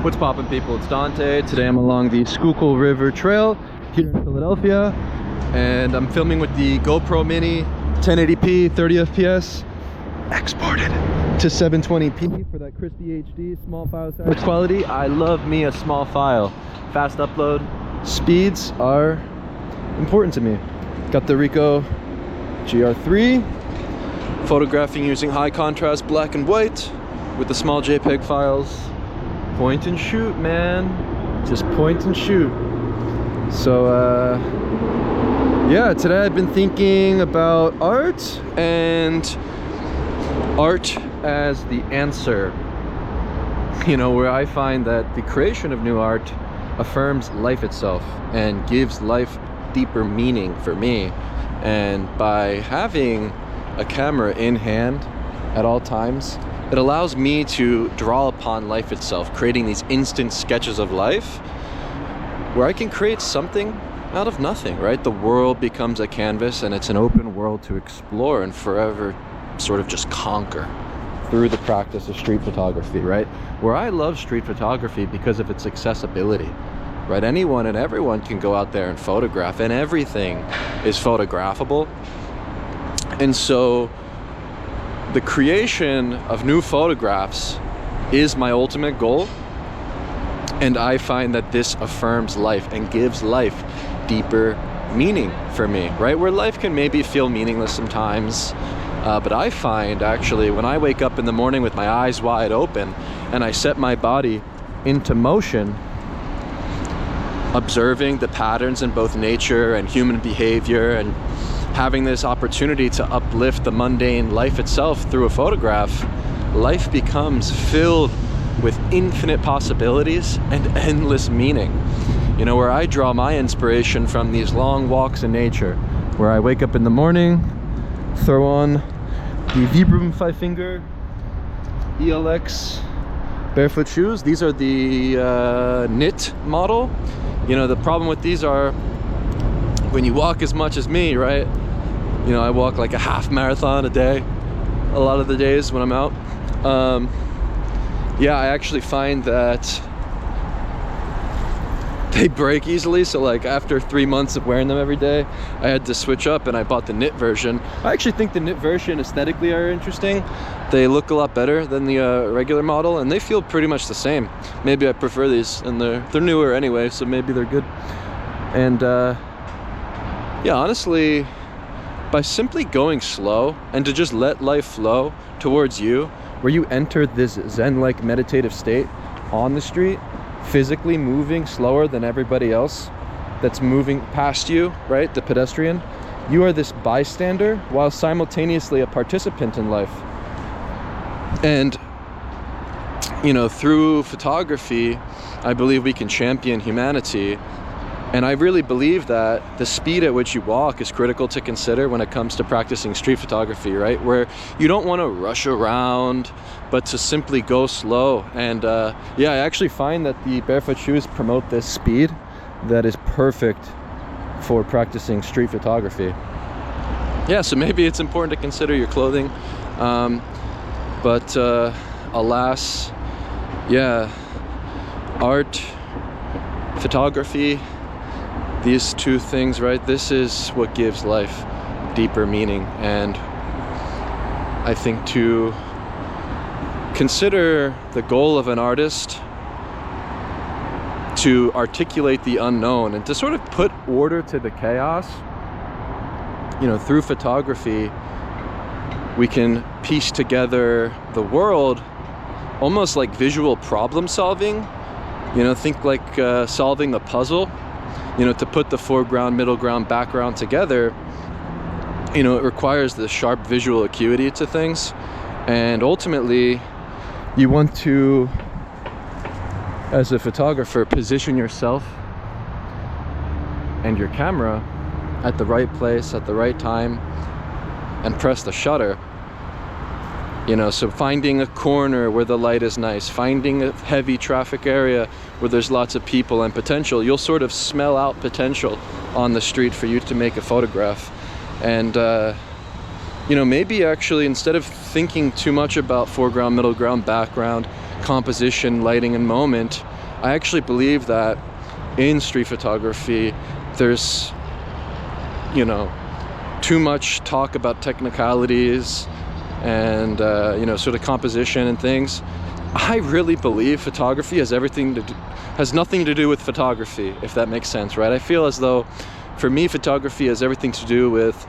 What's poppin', people? It's Dante. Today I'm along the Schuylkill River Trail here in Philadelphia, and I'm filming with the GoPro Mini 1080p 30 fps exported to 720p for that crispy HD small file size quality. I love me a small file. Fast upload speeds are important to me. Got the Ricoh GR3, photographing using high contrast black and white with the small JPEG files. Point and shoot, man. Just point and shoot. So yeah, today I've been thinking about art and art as the answer. You know, where I find that the creation of new art affirms life itself and gives life deeper meaning for me. And by having a camera in hand at all times, it allows me to draw upon life itself, creating these instant sketches of life where I can create something out of nothing, right? The world becomes a canvas and it's an open world to explore and forever sort of just conquer through the practice of street photography, right? Where I love street photography because of its accessibility, right? Anyone and everyone can go out there and photograph, and everything is photographable. And so the creation of new photographs is my ultimate goal, and I find that this affirms life and gives life deeper meaning for me, right? Where life can maybe feel meaningless sometimes, but I find actually when I wake up in the morning with my eyes wide open and I set my body into motion, observing the patterns in both nature and human behavior and having this opportunity to uplift the mundane life itself through a photograph, life becomes filled with infinite possibilities and endless meaning. You know, where I draw my inspiration from these long walks in nature, where I wake up in the morning, throw on the Vibram 5-finger ELX barefoot shoes. These are the knit model. You know, the problem with these are when you walk as much as me, right? You know, I walk like a half marathon a day, a lot of the days when I'm out. Yeah, I actually find that they break easily. So like after 3 months of wearing them every day, I had to switch up and I bought the knit version. I actually think the knit version aesthetically are interesting. They look a lot better than the regular model, and they feel pretty much the same. Maybe I prefer these, and they're newer anyway, so maybe they're good. And yeah, honestly, by simply going slow and to just let life flow towards you, where you enter this Zen-like meditative state on the street, physically moving slower than everybody else that's moving past you, right? The pedestrian. You are this bystander while simultaneously a participant in life. And, you know, through photography, I believe we can champion humanity. And I really believe that the speed at which you walk is critical to consider when it comes to practicing street photography, right? Where you don't want to rush around, but to simply go slow. And yeah, I actually find that the barefoot shoes promote this speed that is perfect for practicing street photography. Yeah, so maybe it's important to consider your clothing. But alas, yeah, art, photography, these two things, right? This is what gives life deeper meaning. And I think to consider the goal of an artist to articulate the unknown and to sort of put order to the chaos, you know, through photography, we can piece together the world almost like visual problem solving. You know, think like solving a puzzle. You know, to put the foreground, middle ground, background together, you know, it requires the sharp visual acuity to things. And ultimately, you want to, as a photographer, position yourself and your camera at the right place, at the right time, and press the shutter. You know, so finding a corner where the light is nice, finding a heavy traffic area where there's lots of people and potential. You'll sort of smell out potential on the street for you to make a photograph. And you know, maybe actually instead of thinking too much about foreground, middle ground, background, composition, lighting, and moment, I actually believe that in street photography, there's, you know, too much talk about technicalities and, you know, sort of composition and things. I really believe photography has nothing to do with photography, if that makes sense, right? I feel as though, for me, photography has everything to do with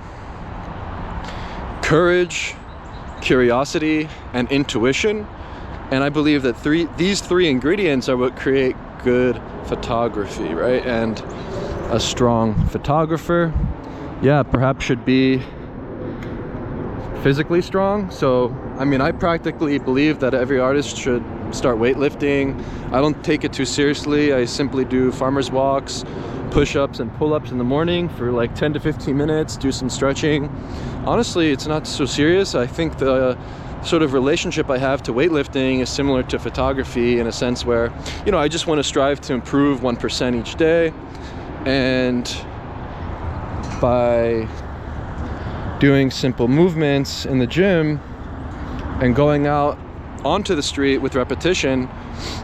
courage, curiosity, and intuition. And I believe that these three ingredients are what create good photography, right? And a strong photographer, yeah, perhaps should be physically strong. So, I mean, I practically believe that every artist should start weightlifting. I don't take it too seriously. I simply do farmer's walks, push-ups and pull-ups in the morning for like 10 to 15 minutes, do some stretching. Honestly, it's not so serious. I think the sort of relationship I have to weightlifting is similar to photography in a sense where, you know, I just want to strive to improve 1% each day. And by doing simple movements in the gym and going out onto the street with repetition,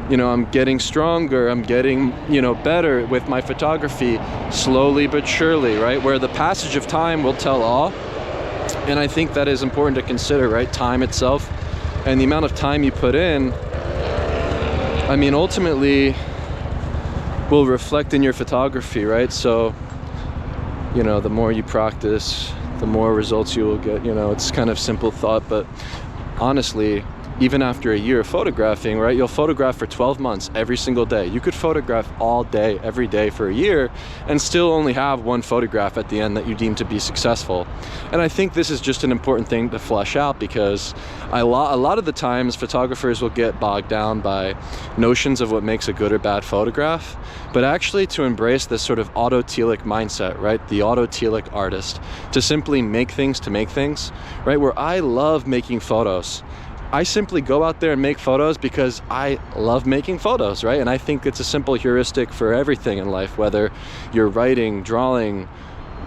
you know, I'm getting stronger, I'm getting, you know, better with my photography, slowly but surely, right? Where the passage of time will tell all. And I think that is important to consider, right? Time itself and the amount of time you put in, I mean, ultimately will reflect in your photography, right? So, you know, the more you practice, the more results you will get. You know, it's kind of simple thought, but honestly, even after a year of photographing, right, you'll photograph for 12 months every single day. You could photograph all day, every day for a year and still only have one photograph at the end that you deem to be successful. And I think this is just an important thing to flesh out, because a lot of the times photographers will get bogged down by notions of what makes a good or bad photograph, but actually to embrace this sort of autotelic mindset, right, the autotelic artist, to simply make things to make things, right, where I love making photos. I simply go out there and make photos because I love making photos, right? And I think it's a simple heuristic for everything in life, whether you're writing, drawing,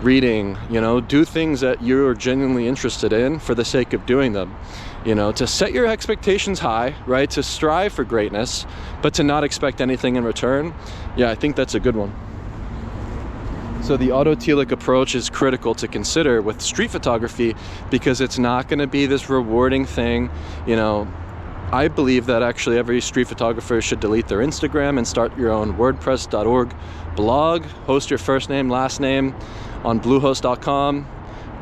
reading, you know, do things that you're genuinely interested in for the sake of doing them. You know, to set your expectations high, right? To strive for greatness, but to not expect anything in return. Yeah, I think that's a good one. So the autotelic approach is critical to consider with street photography, because it's not going to be this rewarding thing. You know, I believe that actually every street photographer should delete their Instagram and start your own WordPress.org blog, host your first name, last name on Bluehost.com,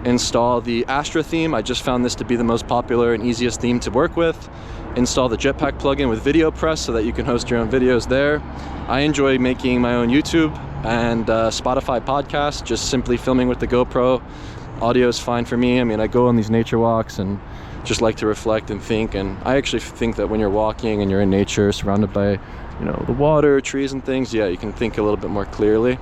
install the Astra theme. I just found this to be the most popular and easiest theme to work with. Install the Jetpack plugin with VideoPress so that you can host your own videos there. I enjoy making my own YouTube and Spotify podcast, just simply filming with the GoPro. Audio is fine for me. I mean, I go on these nature walks and just like to reflect and think, and I actually think that when you're walking and you're in nature surrounded by, you know, the water, trees and things, yeah, you can think a little bit more clearly.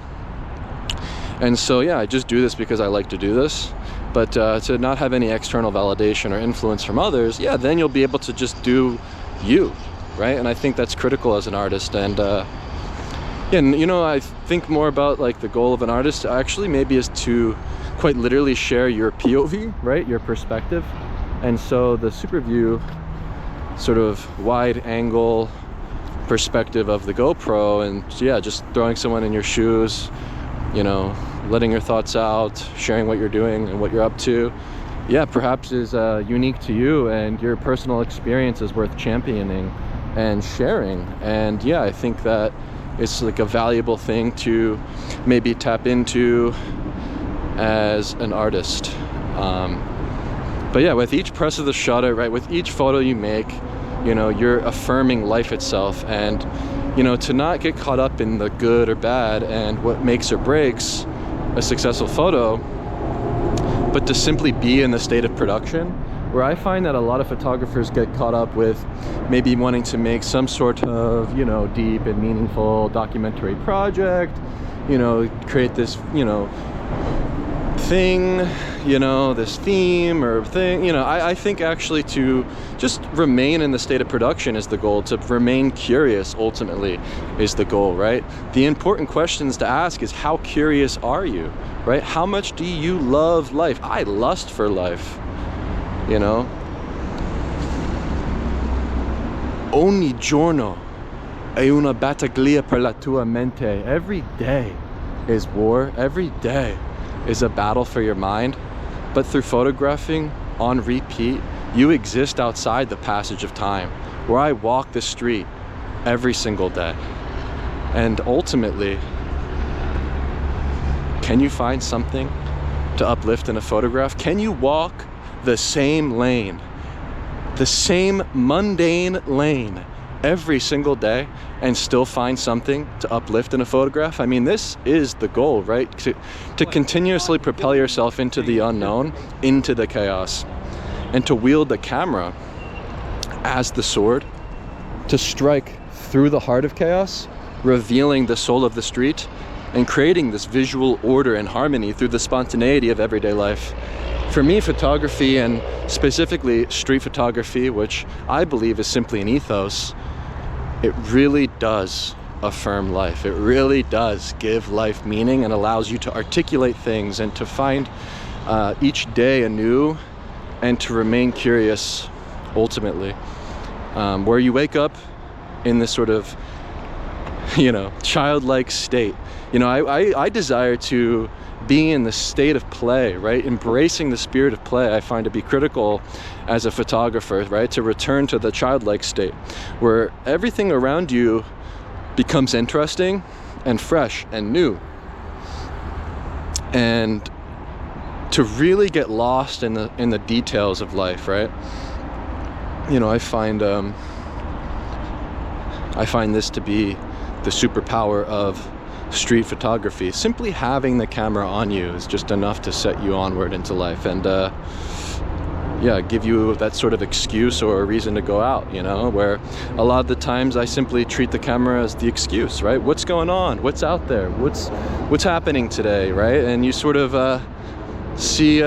And so yeah, I just do this because I like to do this. But to not have any external validation or influence from others, yeah, then you'll be able to just do you, right? And I think that's critical as an artist. And and you know, I think more about like the goal of an artist actually maybe is to quite literally share your POV, right? Your perspective. And so the super view, sort of wide angle perspective of the GoPro, and yeah, just throwing someone in your shoes, you know, letting your thoughts out, sharing what you're doing and what you're up to, yeah, perhaps is unique to you, and your personal experience is worth championing and sharing. And yeah, I think that it's like a valuable thing to maybe tap into as an artist. But yeah, with each press of the shutter, right, with each photo you make, you know, you're affirming life itself. And you know, to not get caught up in the good or bad and what makes or breaks a successful photo, but to simply be in the state of production, where I find that a lot of photographers get caught up with maybe wanting to make some sort of, you know, deep and meaningful documentary project, you know, create this, you know, thing, you know, this theme or thing, you know. I think actually to just remain in the state of production is the goal. To remain curious ultimately is the goal, right? The important questions to ask is, how curious are you, right? How much do you love life? I lust for life, you know. Ogni giorno è una battaglia per la tua mente. Every day is war. Every day is a battle for your mind. But through photographing on repeat, you exist outside the passage of time, where I walk the street every single day. And ultimately, can you find something to uplift in a photograph? Can you walk the same lane, the same mundane lane every single day and still find something to uplift in a photograph? I mean, this is the goal, right? To continuously propel yourself into the unknown, into the chaos, and to wield the camera as the sword to strike through the heart of chaos, revealing the soul of the street and creating this visual order and harmony through the spontaneity of everyday life. For me, photography, and specifically street photography, which I believe is simply an ethos, it really does affirm life. It really does give life meaning and allows you to articulate things and to find each day anew and to remain curious ultimately. Where you wake up in this sort of, childlike state. I desire to be in the state of play, right? Embracing the spirit of play, I find to be critical as a photographer, right? To return to the childlike state where everything around you becomes interesting and fresh and new. And to really get lost in the details of life, right? I find this to be the superpower of street photography. Simply having the camera on you is just enough to set you onward into life and give you that sort of excuse or a reason to go out, where a lot of the times I simply treat the camera as the excuse, right? What's going on? What's out there? What's happening today, right? And you sort of see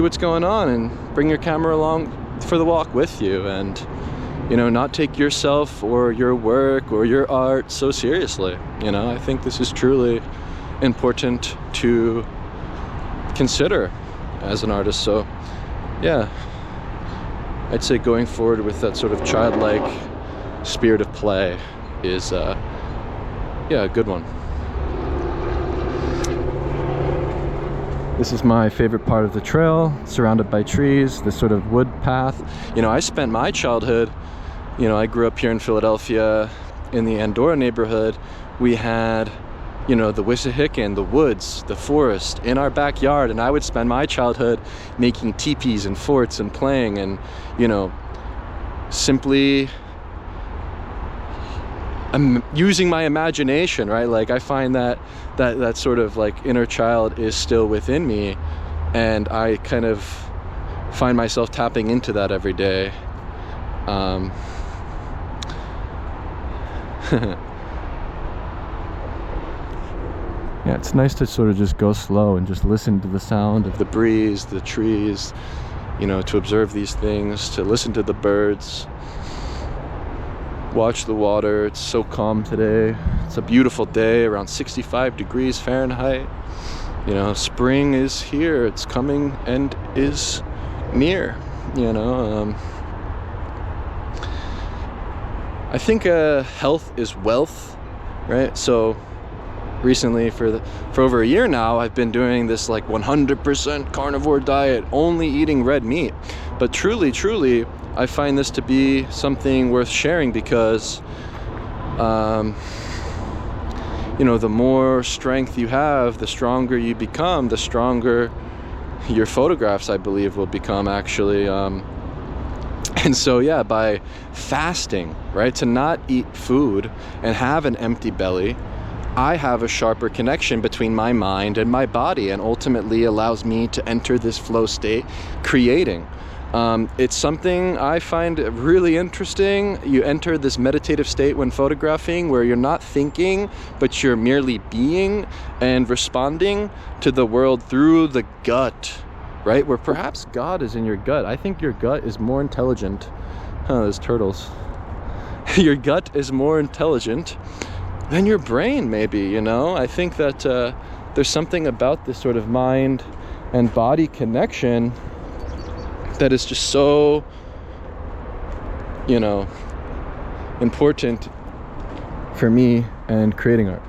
what's going on and bring your camera along for the walk with you, and not take yourself or your work or your art so seriously. I think this is truly important to consider as an artist. So yeah, I'd say going forward with that sort of childlike spirit of play is a good one. This is my favorite part of the trail, surrounded by trees, this sort of wood path. I spent my childhood, I grew up here in Philadelphia in the Andorra neighborhood. We had, the Wissahickon, the woods, the forest in our backyard, and I would spend my childhood making teepees and forts and playing and, simply using my imagination, right? Like I find that sort of like inner child is still within me, and I kind of find myself tapping into that every day. Yeah, it's nice to sort of just go slow and just listen to the sound of the breeze, the trees, to observe these things, to listen to the birds, watch the water. It's so calm today. It's a beautiful day, around 65 degrees Fahrenheit. Spring is here. It's coming and is near. I think health is wealth, right? So recently, for over a year now, I've been doing this like 100% carnivore diet, only eating red meat. But truly, I find this to be something worth sharing because, the more strength you have, the stronger you become, the stronger your photographs, I believe, will become actually. And so, yeah, by fasting, right, to not eat food and have an empty belly, I have a sharper connection between my mind and my body, and ultimately allows me to enter this flow state, creating. It's something I find really interesting. You enter this meditative state when photographing, where you're not thinking, but you're merely being and responding to the world through the gut, right? Where perhaps God is in your gut. I think your gut is more intelligent. There's turtles. Your gut is more intelligent than your brain, maybe, I think that there's something about this sort of mind and body connection that is just so, important for me and creating art.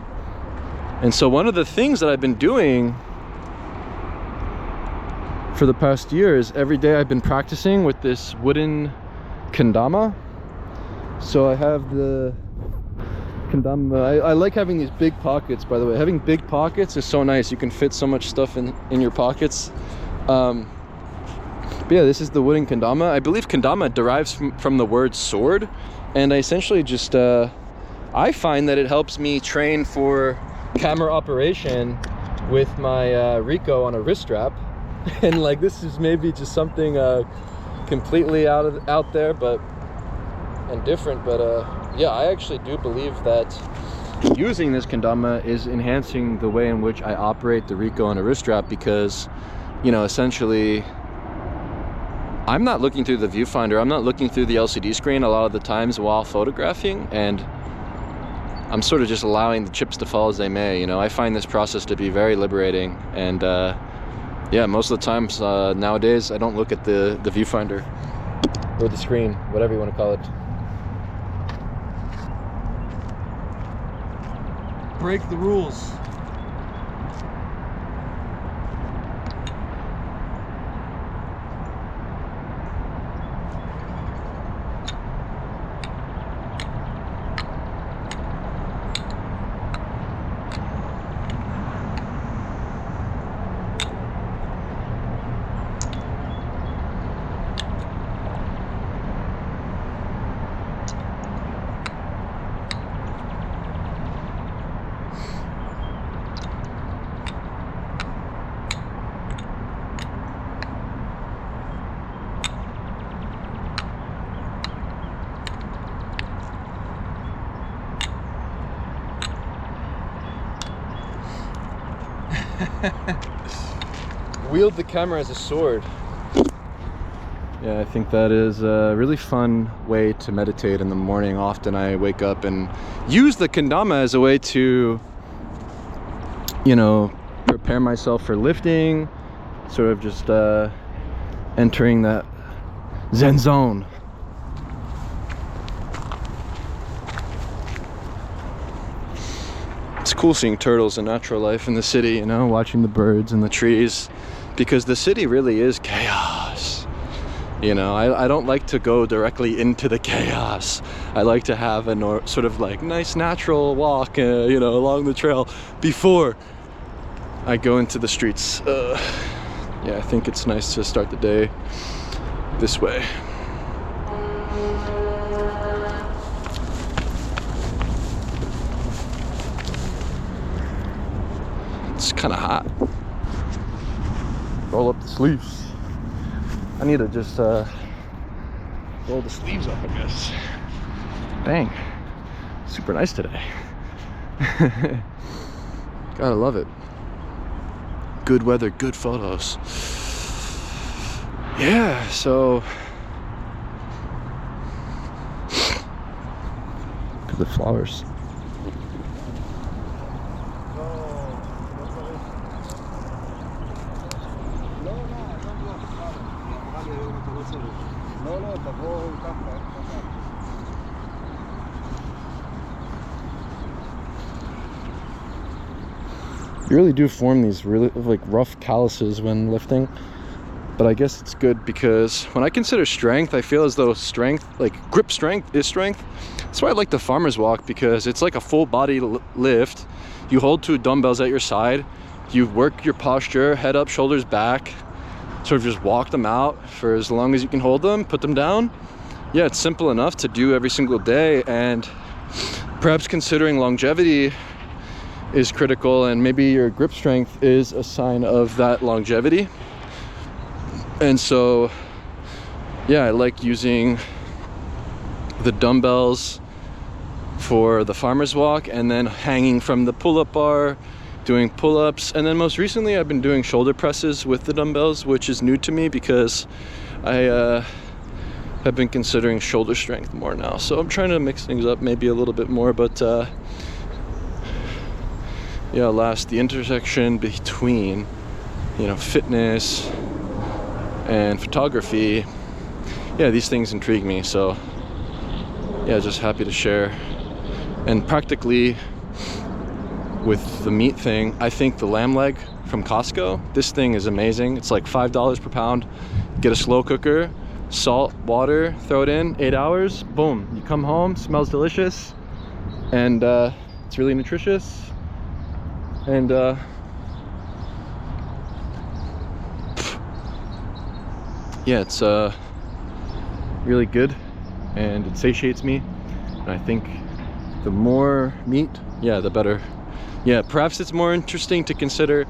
And so one of the things that I've been doing for the past year is every day I've been practicing with this wooden kendama. So I have the kendama. I like having these big pockets, by the way. Having big pockets is so nice. You can fit so much stuff in your pockets. But yeah, this is the wooden kendama. I believe kendama derives from the word sword, and I essentially just I find that it helps me train for camera operation with my Ricoh on a wrist strap. And like, this is maybe just something completely out there, but and different, but yeah, I actually do believe that using this kendama is enhancing the way in which I operate the Ricoh on a wrist strap, because, you know, essentially I'm not looking through the viewfinder, I'm not looking through the LCD screen a lot of the times while photographing, and I'm sort of just allowing the chips to fall as they may. You know, I find this process to be very liberating, and yeah, most of the times nowadays I don't look at the viewfinder or the screen, whatever you want to call it. Break the rules. Wield the camera as a sword. Yeah, I think that is a really fun way to meditate in the morning. Often I wake up and use the kendama as a way to, you know, prepare myself for lifting, sort of just entering that Zen zone. It's cool seeing turtles in natural life in the city, you know, watching the birds and the trees, because the city really is chaos. You know, I don't like to go directly into the chaos. I like to have a sort of like nice natural walk, you know, along the trail before I go into the streets. Yeah, I think it's nice to start the day this way. It's kind of hot. Roll up the sleeves. I need to just roll the sleeves up, I guess. Dang, super nice today. Gotta love it. Good weather, good photos. Yeah, so look at the flowers. You really do form these really like rough calluses when lifting, but I guess it's good because when I consider strength, I feel as though strength, like grip strength, is strength. That's why I like the farmer's walk, because it's like a full body lift. You hold two dumbbells at your side, you work your posture, head up, shoulders back, sort of just walk them out for as long as you can hold them, put them down. Yeah, it's simple enough to do every single day, and perhaps considering longevity is critical, and maybe your grip strength is a sign of that longevity. And so yeah, I like using the dumbbells for the farmer's walk, and then hanging from the pull-up bar, doing pull-ups, and then most recently I've been doing shoulder presses with the dumbbells, which is new to me because I have been considering shoulder strength more now. So I'm trying to mix things up maybe a little bit more, but yeah, last, the intersection between, you know, fitness and photography, yeah, these things intrigue me. So yeah, just happy to share And practically with the meat thing, I think the lamb leg from Costco, this thing is amazing. It's like $5 per pound. Get a slow cooker, salt, water, throw it in, 8 hours, boom. You come home, smells delicious, and it's really nutritious. And yeah, it's really good, and it satiates me. And I think the more meat, yeah, the better. Yeah, perhaps it's more interesting to consider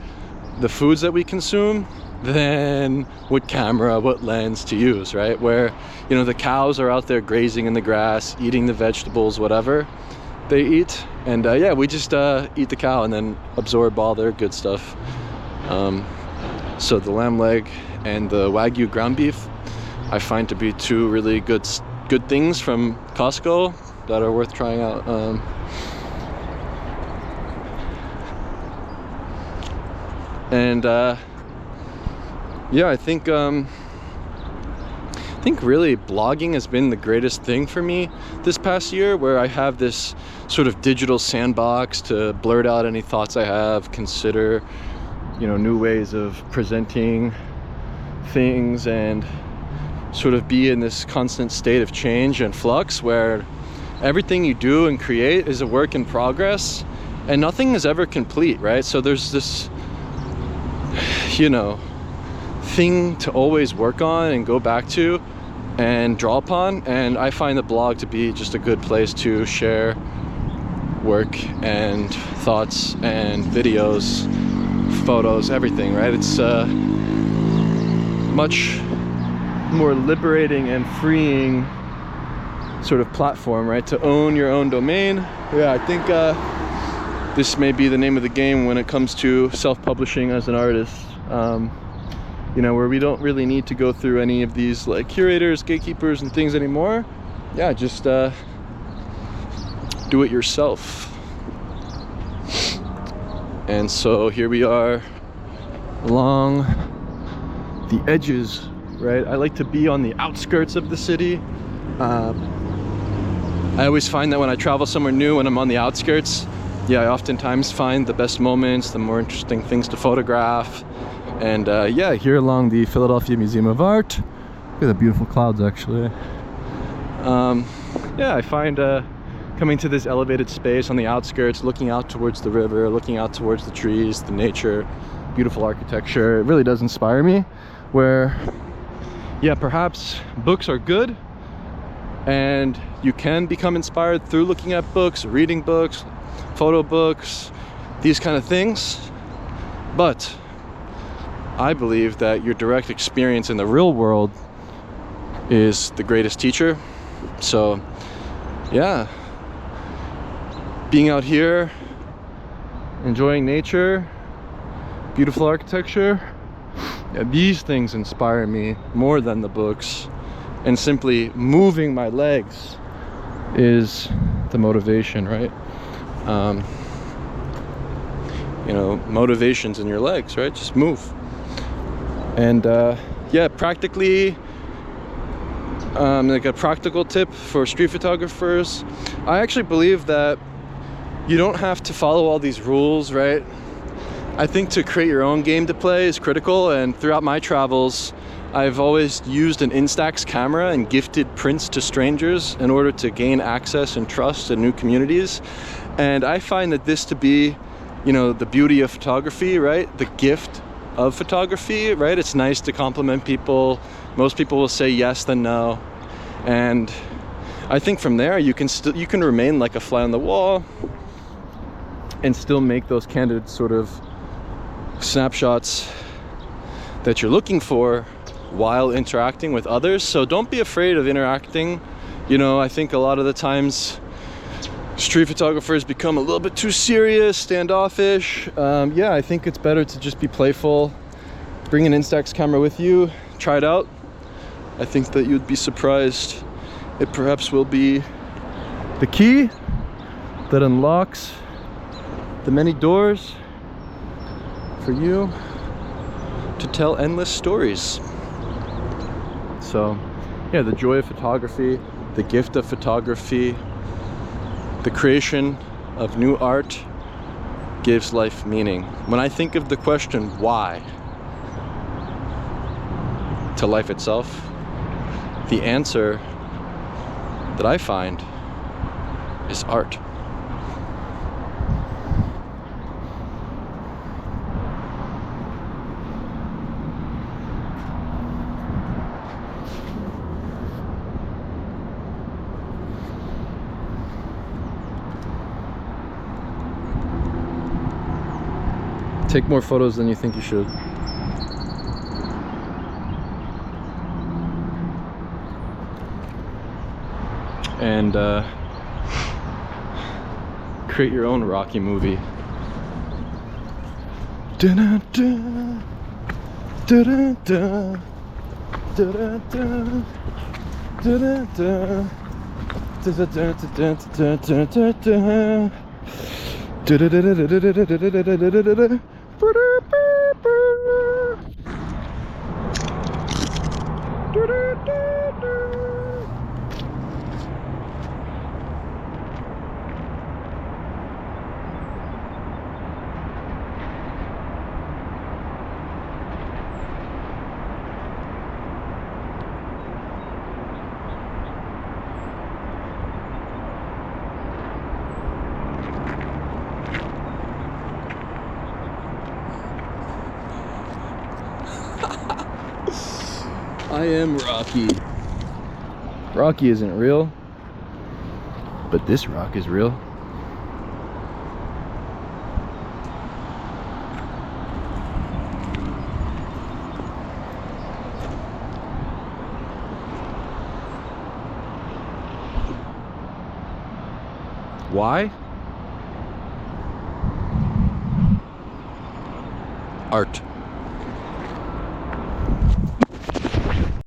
the foods that we consume than what camera, what lens to use, right? Where, you know, the cows are out there grazing in the grass, eating the vegetables, whatever they eat. And yeah, we just eat the cow and then absorb all their good stuff. So the lamb leg and the Wagyu ground beef, I find to be two really good things from Costco that are worth trying out. And yeah, I think really blogging has been the greatest thing for me this past year, where I have this sort of digital sandbox to blurt out any thoughts I have, consider, you know, new ways of presenting things, and sort of be in this constant state of change and flux where everything you do and create is a work in progress and nothing is ever complete, right? So there's this, you know, thing to always work on and go back to and draw upon. And I find the blog to be just a good place to share work and thoughts and videos, photos, everything, right? It's much more liberating and freeing sort of platform, right? To own your own domain. Yeah, I think this may be the name of the game when it comes to self-publishing as an artist. You know, where we don't really need to go through any of these like curators, gatekeepers, and things anymore. Yeah, just do it yourself. And so here we are along the edges, right? I like to be on the outskirts of the city. I always find that when I travel somewhere new, when I'm on the outskirts, yeah, I oftentimes find the best moments, the more interesting things to photograph. And yeah, here along the Philadelphia Museum of Art, look at the beautiful clouds actually. Yeah, I find coming to this elevated space on the outskirts, looking out towards the river, looking out towards the trees, the nature, beautiful architecture, it really does inspire me. Where, yeah, perhaps books are good and you can become inspired through looking at books, reading books, photo books, these kind of things. But I believe that your direct experience in the real world is the greatest teacher. So yeah, being out here, enjoying nature, beautiful architecture, yeah, these things inspire me more than the books. And simply moving my legs is the motivation, right? You know, motivation's in your legs, right? Just move. And yeah, practically, like a practical tip for street photographers, I actually believe that you don't have to follow all these rules, right? I think to create your own game to play is critical, and throughout my travels, I've always used an Instax camera and gifted prints to strangers in order to gain access and trust in new communities. And I find that this to be, you know, the beauty of photography, right? The gift of photography, right? It's nice to compliment people. Most people will say yes then no. And I think from there you can remain like a fly on the wall and still make those candid sort of snapshots that you're looking for while interacting with others. So don't be afraid of interacting. You know, I think a lot of the times street photographers become a little bit too serious, standoffish. Yeah, I think it's better to just be playful. Bring an Instax camera with you, try it out. I think that you'd be surprised. It perhaps will be the key that unlocks the many doors for you to tell endless stories. So yeah, the joy of photography, the gift of photography, The creation of new art gives life meaning. When I think of the question, why, to life itself, the answer that I find is art. Take more photos than you think you should. And create your own Rocky movie. Da-da-da, da-da-da, da-da-da, da-da-da, da-da-da-da-da-da-da-da. I am Rocky. Rocky isn't real, but this rock is real. Why? Art.